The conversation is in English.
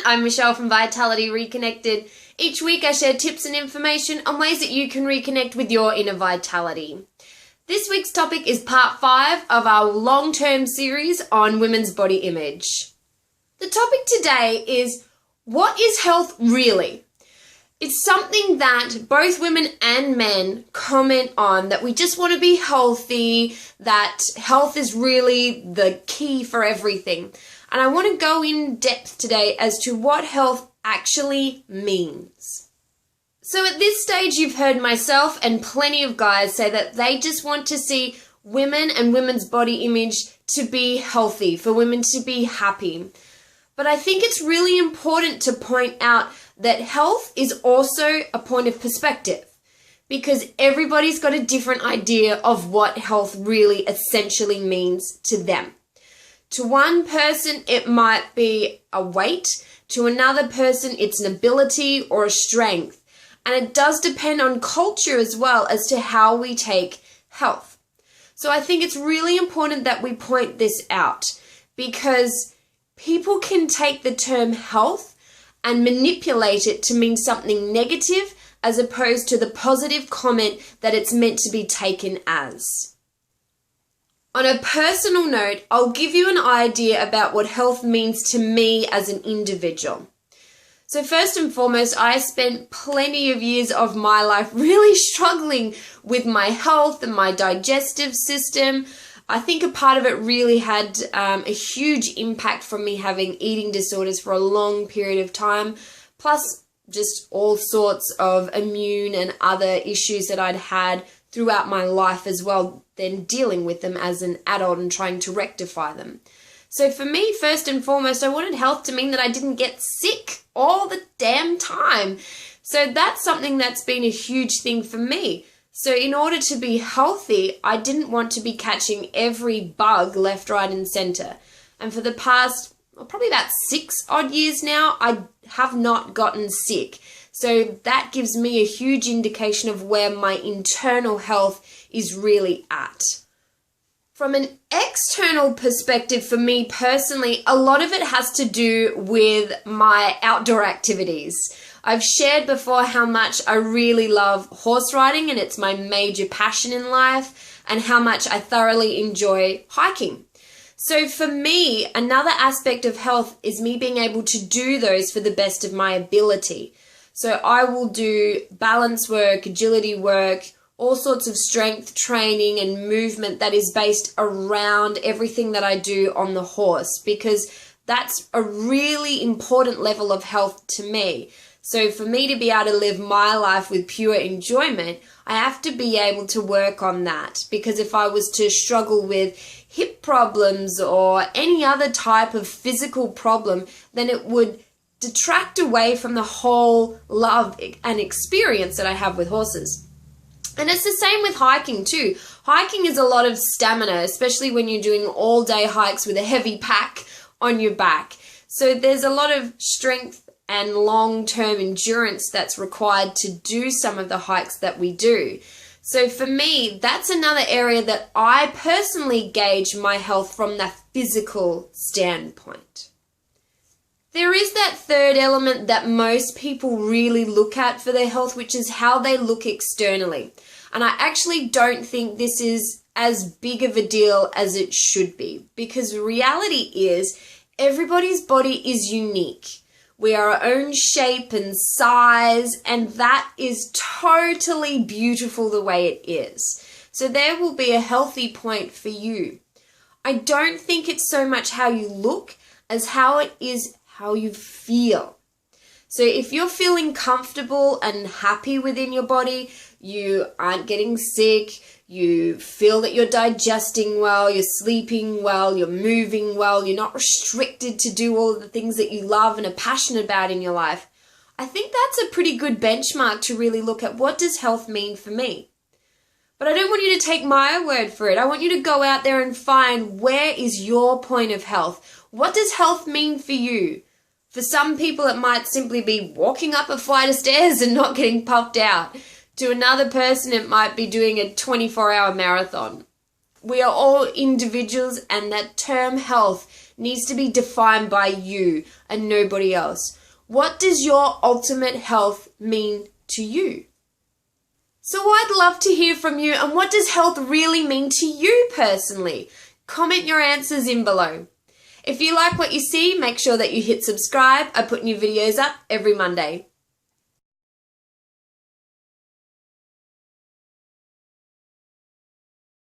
I'm Michelle from Vitality Reconnected. Each week I share tips and information on ways that you can reconnect with your inner vitality. This week's topic is part 5 of our long-term series on women's body image. The topic today is, what is health really? It's something that both women and men comment on, that we just want to be healthy, that health is really the key for everything. And I want to go in depth today as to what health actually means. So at this stage, you've heard myself and plenty of guys say that they just want to see women and women's body image to be healthy, for women to be happy. But I think it's really important to point out that health is also a point of perspective, because everybody's got a different idea of what health really essentially means to them. To one person, it might be a weight. To another person, it's an ability or a strength. And it does depend on culture as well as to how we take health. So I think it's really important that we point this out, because people can take the term health and manipulate it to mean something negative as opposed to the positive comment that it's meant to be taken as. On a personal note, I'll give you an idea about what health means to me as an individual. So first and foremost, I spent plenty of years of my life really struggling with my health and my digestive system. I think a part of it really had a huge impact from me having eating disorders for a long period of time, plus just all sorts of immune and other issues that I'd had throughout my life as well, then dealing with them as an adult and trying to rectify them. So for me, first and foremost, I wanted health to mean that I didn't get sick all the damn time. So that's something that's been a huge thing for me. So in order to be healthy, I didn't want to be catching every bug left, right, and center. And for the past, probably about 6 odd years now, I have not gotten sick. So that gives me a huge indication of where my internal health is really at. From an external perspective, for me personally, a lot of it has to do with my outdoor activities. I've shared before how much I really love horse riding, and it's my major passion in life, and how much I thoroughly enjoy hiking. So for me, another aspect of health is me being able to do those for the best of my ability. So I will do balance work, agility work, all sorts of strength training and movement that is based around everything that I do on the horse, because that's a really important level of health to me. So for me to be able to live my life with pure enjoyment, I have to be able to work on that, because if I was to struggle with hip problems or any other type of physical problem, then it would detract away from the whole love and experience that I have with horses. And it's the same with hiking too. Hiking is a lot of stamina, especially when you're doing all-day hikes with a heavy pack on your back. So there's a lot of strength and long-term endurance that's required to do some of the hikes that we do. So for me, that's another area that I personally gauge my health from the physical standpoint. There is that third element that most people really look at for their health, which is how they look externally. And I actually don't think this is as big of a deal as it should be, because the reality is everybody's body is unique. We are our own shape and size, and that is totally beautiful the way it is. So there will be a healthy point for you. I don't think it's so much how you look as how it is how you feel. So if you're feeling comfortable and happy within your body, you aren't getting sick, you feel that you're digesting well, you're sleeping well, you're moving well, you're not restricted to do all of the things that you love and are passionate about in your life, I think that's a pretty good benchmark to really look at, what does health mean for me? But I don't want you to take my word for it. I want you to go out there and find, where is your point of health? What does health mean for you? For some people, it might simply be walking up a flight of stairs and not getting puffed out. To another person, it might be doing a 24-hour marathon. We are all individuals, and that term health needs to be defined by you and nobody else. What does your ultimate health mean to you? So I'd love to hear from you, and what does health really mean to you personally? Comment your answers in below. If you like what you see, make sure that you hit subscribe. I put new videos up every Monday.